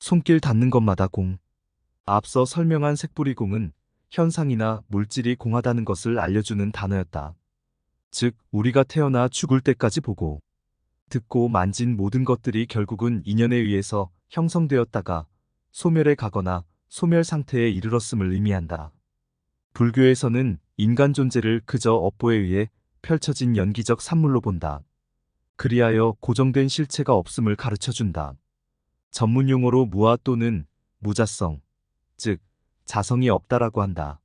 손길 닿는 것마다 공. 앞서 설명한 색뿌리 공은 현상이나 물질이 공하다는 것을 알려주는 단어였다. 즉, 우리가 태어나 죽을 때까지 보고, 듣고 만진 모든 것들이 결국은 인연에 의해서 형성되었다가 소멸해 가거나 소멸 상태에 이르렀음을 의미한다. 불교에서는 인간 존재를 그저 업보에 의해 펼쳐진 연기적 산물로 본다. 그리하여 고정된 실체가 없음을 가르쳐준다. 전문 용어로 무아 또는 무자성, 즉 자성이 없다라고 한다.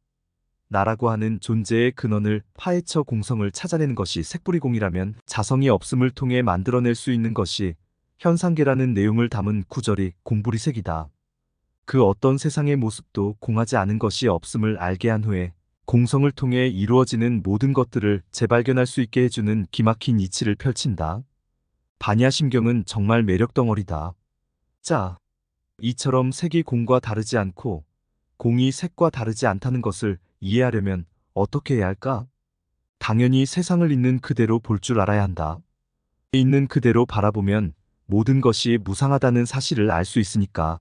나라고 하는 존재의 근원을 파헤쳐 공성을 찾아내는 것이 색뿌리공이라면 자성이 없음을 통해 만들어낼 수 있는 것이 현상계라는 내용을 담은 구절이 공부리색이다. 그 어떤 세상의 모습도 공하지 않은 것이 없음을 알게 한 후에 공성을 통해 이루어지는 모든 것들을 재발견할 수 있게 해주는 기막힌 이치를 펼친다. 반야심경은 정말 매력 덩어리다. 자, 이처럼 색이 공과 다르지 않고 공이 색과 다르지 않다는 것을 이해하려면 어떻게 해야 할까? 당연히 세상을 있는 그대로 볼 줄 알아야 한다. 있는 그대로 바라보면 모든 것이 무상하다는 사실을 알 수 있으니까.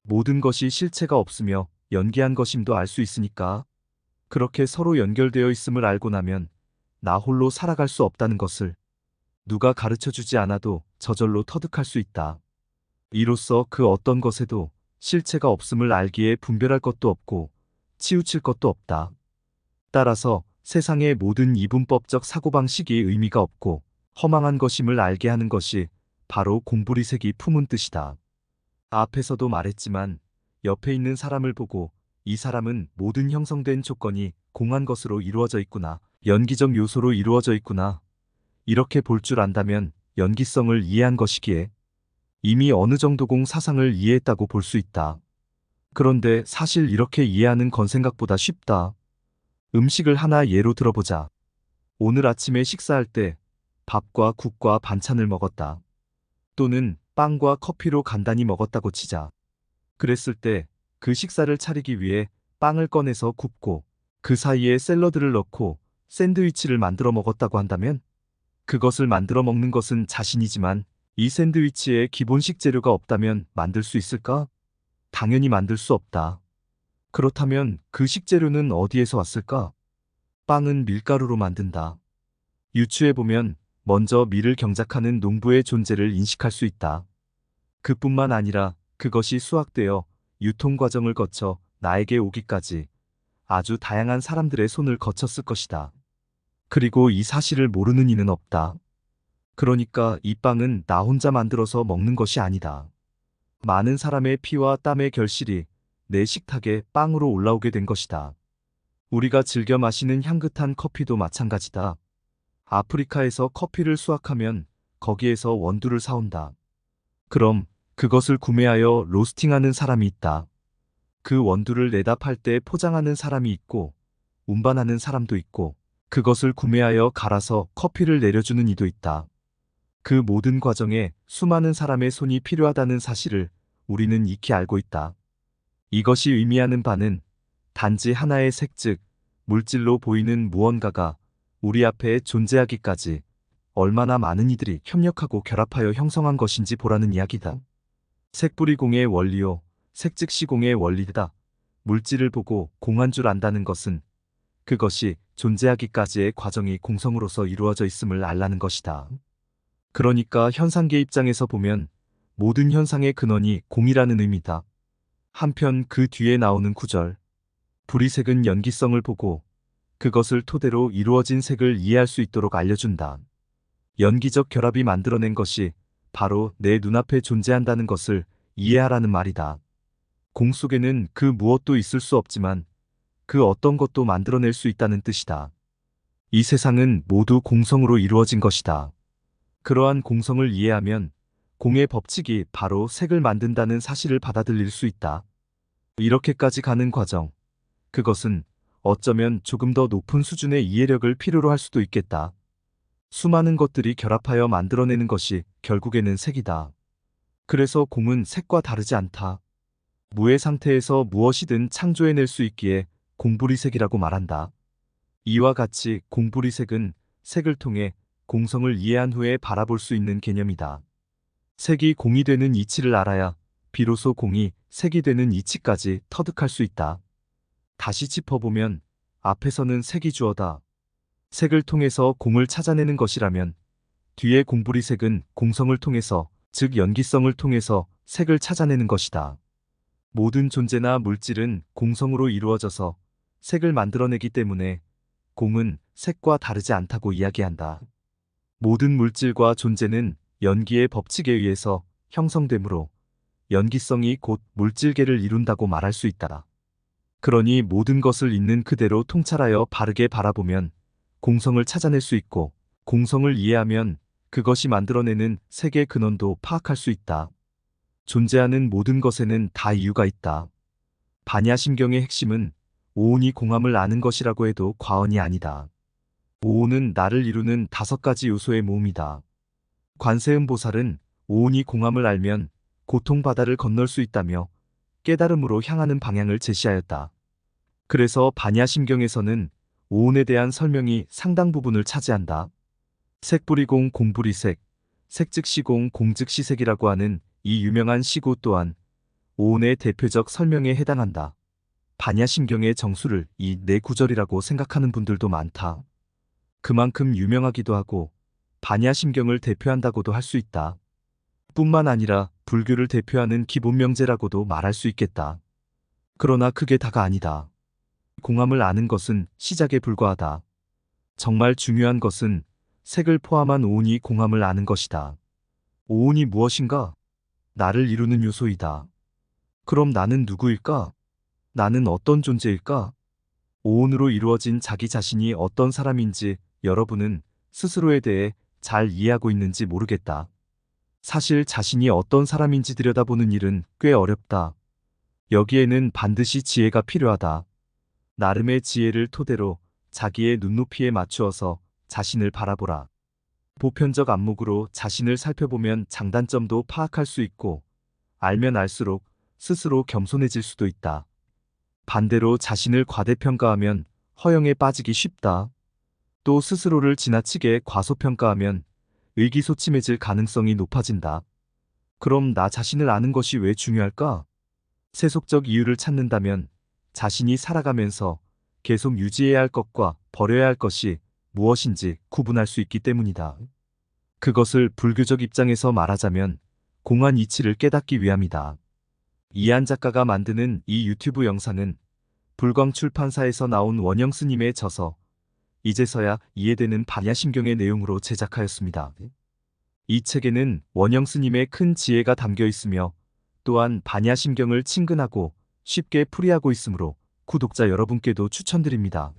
모든 것이 실체가 없으며 연기한 것임도 알 수 있으니까. 그렇게 서로 연결되어 있음을 알고 나면 나 홀로 살아갈 수 없다는 것을 누가 가르쳐주지 않아도 저절로 터득할 수 있다. 이로써 그 어떤 것에도 실체가 없음을 알기에 분별할 것도 없고 치우칠 것도 없다. 따라서 세상의 모든 이분법적 사고방식이 의미가 없고 허망한 것임을 알게 하는 것이 바로 공부리색이 품은 뜻이다. 앞에서도 말했지만 옆에 있는 사람을 보고 이 사람은 모든 형성된 조건이 공한 것으로 이루어져 있구나, 연기적 요소로 이루어져 있구나, 이렇게 볼 줄 안다면 연기성을 이해한 것이기에 이미 어느 정도 공 사상을 이해했다고 볼 수 있다. 그런데 사실 이렇게 이해하는 건 생각보다 쉽다. 음식을 하나 예로 들어보자. 오늘 아침에 식사할 때 밥과 국과 반찬을 먹었다. 또는 빵과 커피로 간단히 먹었다고 치자. 그랬을 때 그 식사를 차리기 위해 빵을 꺼내서 굽고 그 사이에 샐러드를 넣고 샌드위치를 만들어 먹었다고 한다면 그것을 만들어 먹는 것은 자신이지만 이 샌드위치에 기본 식재료가 없다면 만들 수 있을까? 당연히 만들 수 없다. 그렇다면 그 식재료는 어디에서 왔을까? 빵은 밀가루로 만든다. 유추해보면 먼저 밀을 경작하는 농부의 존재를 인식할 수 있다. 그뿐만 아니라 그것이 수확되어 유통 과정을 거쳐 나에게 오기까지 아주 다양한 사람들의 손을 거쳤을 것이다. 그리고 이 사실을 모르는 이는 없다. 그러니까 이 빵은 나 혼자 만들어서 먹는 것이 아니다. 많은 사람의 피와 땀의 결실이 내 식탁에 빵으로 올라오게 된 것이다. 우리가 즐겨 마시는 향긋한 커피도 마찬가지다. 아프리카에서 커피를 수확하면 거기에서 원두를 사온다. 그럼 그것을 구매하여 로스팅하는 사람이 있다. 그 원두를 내다 팔 때 포장하는 사람이 있고 운반하는 사람도 있고 그것을 구매하여 갈아서 커피를 내려주는 이도 있다. 그 모든 과정에 수많은 사람의 손이 필요하다는 사실을 우리는 익히 알고 있다. 이것이 의미하는 바는 단지 하나의 색, 즉 물질로 보이는 무언가가 우리 앞에 존재하기까지 얼마나 많은 이들이 협력하고 결합하여 형성한 것인지 보라는 이야기다. 색뿌리공의 원리요, 색즉시공의 원리다. 물질을 보고 공한 줄 안다는 것은 그것이 존재하기까지의 과정이 공성으로서 이루어져 있음을 알라는 것이다. 그러니까 현상계 입장에서 보면 모든 현상의 근원이 공이라는 의미다. 한편 그 뒤에 나오는 구절, 불이색은 연기성을 보고 그것을 토대로 이루어진 색을 이해할 수 있도록 알려준다. 연기적 결합이 만들어낸 것이 바로 내 눈앞에 존재한다는 것을 이해하라는 말이다. 공 속에는 그 무엇도 있을 수 없지만 그 어떤 것도 만들어낼 수 있다는 뜻이다. 이 세상은 모두 공성으로 이루어진 것이다. 그러한 공성을 이해하면 공의 법칙이 바로 색을 만든다는 사실을 받아들일 수 있다. 이렇게까지 가는 과정, 그것은 어쩌면 조금 더 높은 수준의 이해력을 필요로 할 수도 있겠다. 수많은 것들이 결합하여 만들어내는 것이 결국에는 색이다. 그래서 공은 색과 다르지 않다. 무의 상태에서 무엇이든 창조해낼 수 있기에 공부리색이라고 말한다. 이와 같이 공부리색은 색을 통해 공성을 이해한 후에 바라볼 수 있는 개념이다. 색이 공이 되는 이치를 알아야 비로소 공이 색이 되는 이치까지 터득할 수 있다. 다시 짚어보면 앞에서는 색이 주어다. 색을 통해서 공을 찾아내는 것이라면 뒤에 공부리색은 공성을 통해서, 즉 연기성을 통해서 색을 찾아내는 것이다. 모든 존재나 물질은 공성으로 이루어져서 색을 만들어내기 때문에 공은 색과 다르지 않다고 이야기한다. 모든 물질과 존재는 연기의 법칙에 의해서 형성되므로 연기성이 곧 물질계를 이룬다고 말할 수 있다. 그러니 모든 것을 있는 그대로 통찰하여 바르게 바라보면 공성을 찾아낼 수 있고, 공성을 이해하면 그것이 만들어내는 색의 근원도 파악할 수 있다. 존재하는 모든 것에는 다 이유가 있다. 반야심경의 핵심은 오온이 공함을 아는 것이라고 해도 과언이 아니다. 오온은 나를 이루는 5가지 요소의 모음이다. 관세음보살은 오온이 공함을 알면 고통바다를 건널 수 있다며 깨달음으로 향하는 방향을 제시하였다. 그래서 반야심경에서는 오온에 대한 설명이 상당 부분을 차지한다. 색불이공 공불이색, 색즉시공 공즉시색이라고 하는 이 유명한 시구 또한 오온의 대표적 설명에 해당한다. 반야심경의 정수를 이 네 구절이라고 생각하는 분들도 많다. 그만큼 유명하기도 하고 반야심경을 대표한다고도 할 수 있다. 뿐만 아니라 불교를 대표하는 기본명제라고도 말할 수 있겠다. 그러나 그게 다가 아니다. 공함을 아는 것은 시작에 불과하다. 정말 중요한 것은 색을 포함한 오온이 공함을 아는 것이다. 오온이 무엇인가? 나를 이루는 요소이다. 그럼 나는 누구일까? 나는 어떤 존재일까? 오온으로 이루어진 자기 자신이 어떤 사람인지 여러분은 스스로에 대해 잘 이해하고 있는지 모르겠다. 사실 자신이 어떤 사람인지 들여다보는 일은 꽤 어렵다. 여기에는 반드시 지혜가 필요하다. 나름의 지혜를 토대로 자기의 눈높이에 맞추어서 자신을 바라보라. 보편적 안목으로 자신을 살펴보면 장단점도 파악할 수 있고, 알면 알수록 스스로 겸손해질 수도 있다. 반대로 자신을 과대평가하면 허영에 빠지기 쉽다. 또 스스로를 지나치게 과소평가하면 의기소침해질 가능성이 높아진다. 그럼 나 자신을 아는 것이 왜 중요할까? 세속적 이유를 찾는다면 자신이 살아가면서 계속 유지해야 할 것과 버려야 할 것이 무엇인지 구분할 수 있기 때문이다. 그것을 불교적 입장에서 말하자면 공한 이치를 깨닫기 위함이다. 이한 작가가 만드는 이 유튜브 영상은 불광출판사에서 나온 원영 스님의 저서 이제서야 이해되는 반야심경의 내용으로 제작하였습니다. 이 책에는 원영 스님의 큰 지혜가 담겨 있으며 또한 반야심경을 친근하고 쉽게 풀이하고 있으므로 구독자 여러분께도 추천드립니다.